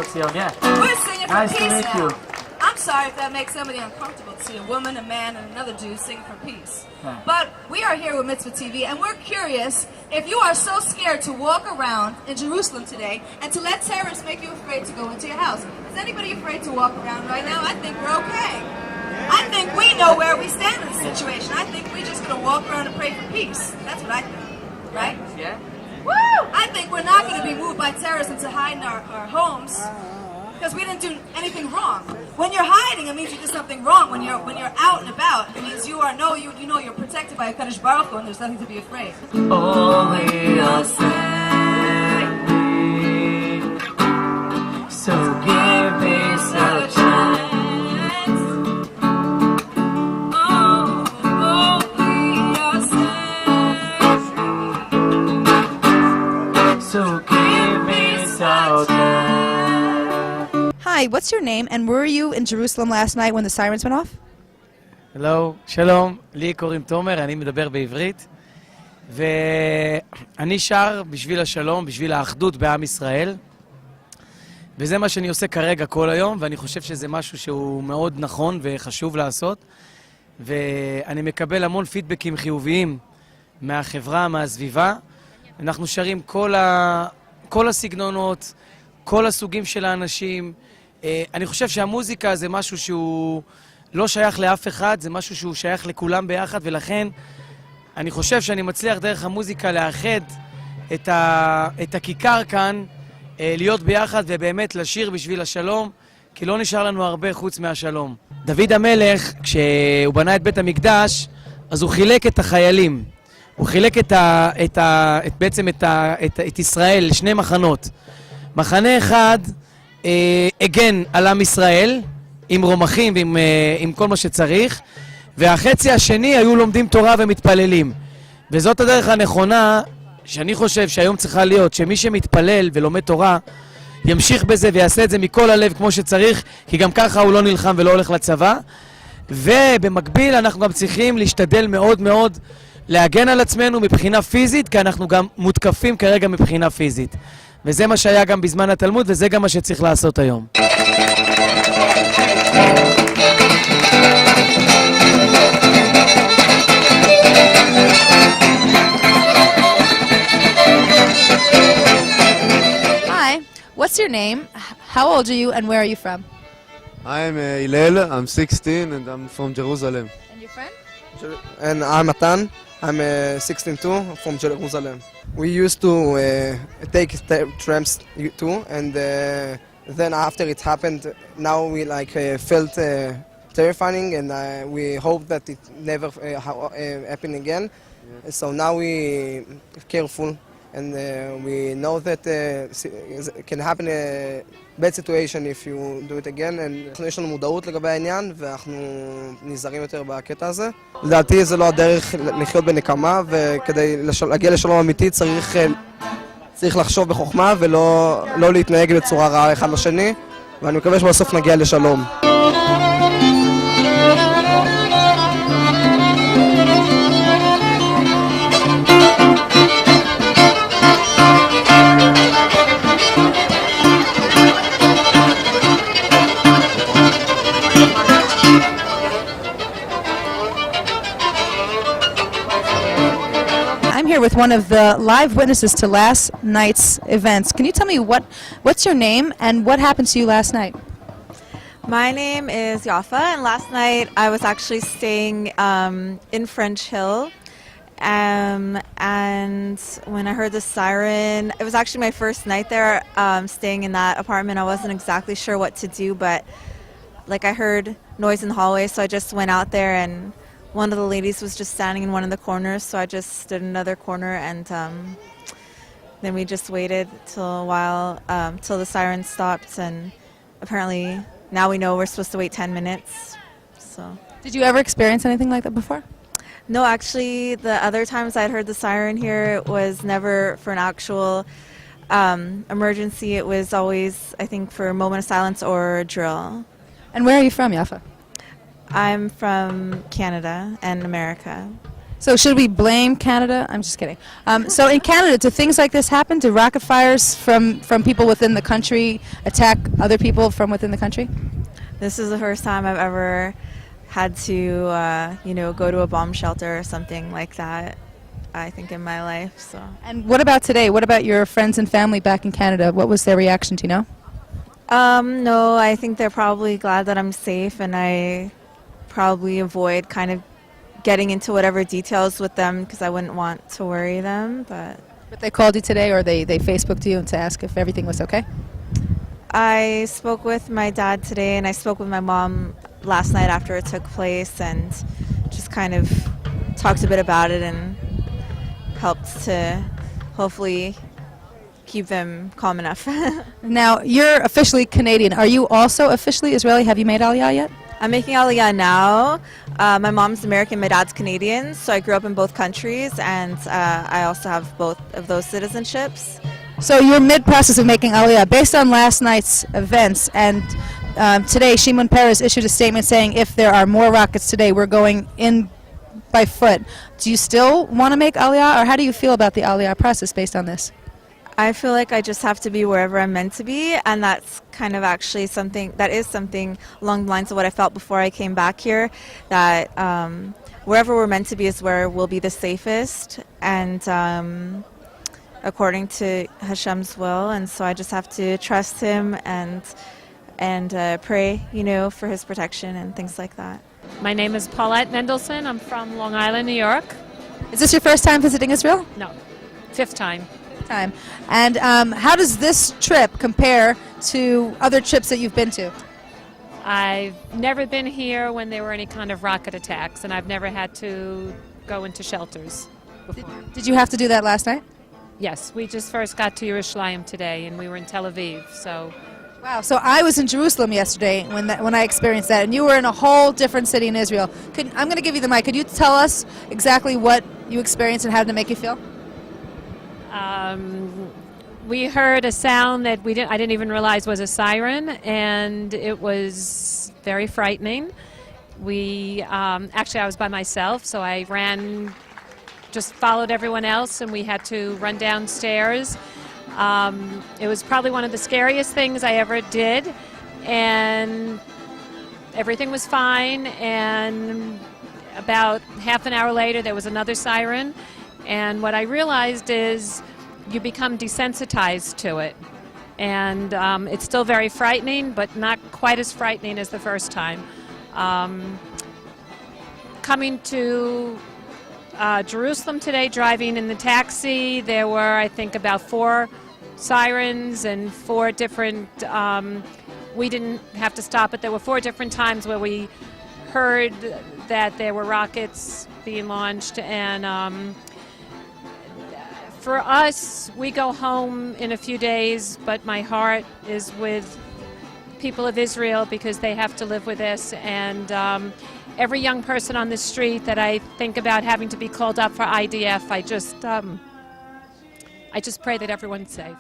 Zion, yeah. We're singing for Nice to peace meet now. you. I'm sorry if that makes somebody uncomfortable to see a woman, a man, and another Jew sing for peace. Yeah. But we are here with Mitzvah TV, and we're curious if you are so scared to walk around in Jerusalem today and to let terrorists make you afraid to go into your house. Is anybody afraid to walk around right now? I think we're okay. I think we know where we stand in the situation. I think we're just going to walk around and pray for peace. That's what I think. Right? Yeah? Woo! I think we're not going to be moved by terrorists into hiding our homes because we didn't do anything wrong. When you're hiding, it means you did something wrong. When you're out and about, it means you know you're protected by a Kadosh Baruch Hu, and there's nothing to be afraid. So give me some chance. So give me some chance. Hi, what's your name and were you in Jerusalem last night when the sirens went off? הלו, שלום, לי קוראים תומר, אני מדבר בעברית ואני שר בשביל השלום, בשביל האחדות בעם ישראל וזה מה שאני עושה כרגע כל היום ואני חושב שזה משהו שהוא מאוד נכון וחשוב לעשות ואני מקבל המון פידבקים חיוביים מהחברה, מהסביבה. אנחנו שרים כל הסגנונות, כל הסוגים של האנשים. אני חושב שהמוזיקה זה משהו שהוא לא שייך לאף אחד, זה משהו שהוא שייך לכולם ביחד, ולכן אני חושב שאני מצליח דרך המוזיקה לאחד את הכיכר כאן, להיות ביחד ובאמת לשיר בשביל השלום, כי לא נשאר לנו הרבה חוץ מהשלום. דוד המלך, כשהוא בנה את בית המקדש, אז הוא חילק את החיילים. הוא חילק בעצם את ישראל לשני מחנות. מחנה אחד הגן על עם ישראל, עם רומחים ועם כל מה שצריך, והחצי השני היו לומדים תורה ומתפללים. וזאת הדרך הנכונה שאני חושב שהיום צריכה להיות, שמי שמתפלל ולומד תורה ימשיך בזה ויעשה את זה מכל הלב כמו שצריך, כי גם ככה הוא לא נלחם ולא הולך לצבא. ובמקביל אנחנו גם צריכים להשתדל מאוד מאוד להגן על עצמנו מבחינה פיזית, כי אנחנו גם מותקפים כרגע מבחינה פיזית. וזה מה שהיה גם בזמן התלמוד, וזה גם מה שצריך לעשות היום. Hi, what's your name? How old are you and where are you from? I'm Hillel, I'm 16 and I'm from Jerusalem. And your friend? And I'm Atan, I'm 16 too, from Jerusalem. We used to take trams too, and then after it happened, now we felt terrifying, and we hope that it never happen again. Yeah. So now we careful, and we know that it can happen a bad situation if you do it again, and יש לנו מודעות לגבי העניין, ואנחנו נזהרים יותר בקטע הזה. לדעתי זה לא הדרך לחיות בנקמה, וכדי להגיע לשלום אמיתי צריך לחשוב בחוכמה ולא להתנהג בצורה רעה אחד לשני, ואני מקווה שבסוף נגיע לשלום. With one of the live witnesses to last night's events. Can you tell me what's your name and what happened to you last night? My name is Yafa, and last night I was actually staying in French Hill, and when I heard the siren, it was actually my first night there, staying in that apartment. I wasn't exactly sure what to do, but I heard noise in the hallway, so I just went out there, and one of the ladies was just standing in one of the corners, so I just stood in another corner, and then we just waited till the siren stopped, and apparently now we know we're supposed to wait 10 minutes. So. Did you ever experience anything like that before? No, actually, the other times I'd heard the siren here, it was never for an actual emergency. It was always, I think, for a moment of silence or a drill. And where are you from, Yafa? I'm from Canada and America. So should we blame Canada? I'm just kidding. So in Canada, do things like this happen? Do rocket fires from people within the country attack other people from within the country? This is the first time I've ever had to, go to a bomb shelter or something like that, I think, in my life. So. And what about today? What about your friends and family back in Canada? What was their reaction, do you know? No, I think they're probably glad that I'm safe, and I probably avoid kind of getting into whatever details with them because I wouldn't want to worry them. But they called you today, or they Facebooked you to ask if everything was okay? I spoke with my dad today, and I spoke with my mom last night after it took place, and just kind of talked a bit about it and helped to hopefully keep them calm enough. Now, you're officially Canadian. Are you also officially Israeli? Have you made Aliyah yet? I'm making Aliyah now. My mom's American, my dad's Canadian, so I grew up in both countries, and I also have both of those citizenships. So you're mid-process of making Aliyah. Based on last night's events, and today Shimon Peres issued a statement saying if there are more rockets today, we're going in by foot. Do you still want to make Aliyah, or how do you feel about the Aliyah process based on this? I feel like I just have to be wherever I'm meant to be, and that's kind of actually something along the lines of what I felt before I came back here, that wherever we're meant to be is where we'll be the safest, and according to Hashem's will, and so I just have to trust him and pray, for his protection and things like that. My name is Paulette Mendelson. I'm from Long Island, New York. Is this your first time visiting Israel? No, 5th time. Time. And how does this trip compare to other trips that you've been to? I've never been here when there were any kind of rocket attacks, and I've never had to go into shelters before. Did you have to do that last night? Yes, we just first got to Yerushalayim today, and we were in Tel Aviv, so... Wow, so I was in Jerusalem yesterday when I experienced that, and you were in a whole different city in Israel. I'm going to give you the mic. Could you tell us exactly what you experienced and how did it make you feel? We heard a sound that I didn't even realize was a siren, and it was very frightening. Actually, I was by myself, so I just followed everyone else, and we had to run downstairs. It was probably one of the scariest things I ever did, and everything was fine, and about half an hour later there was another siren, and what I realized is you become desensitized to it, and it's still very frightening, but not quite as frightening as the first time. Coming to Jerusalem today, driving in the taxi, there were, I think, about 4 sirens and 4 different, we didn't have to stop it, there were 4 different times where we heard that there were rockets being launched, and for us, we go home in a few days, but my heart is with people of Israel because they have to live with this, and every young person on the street that I think about having to be called up for IDF, I just pray that everyone's safe.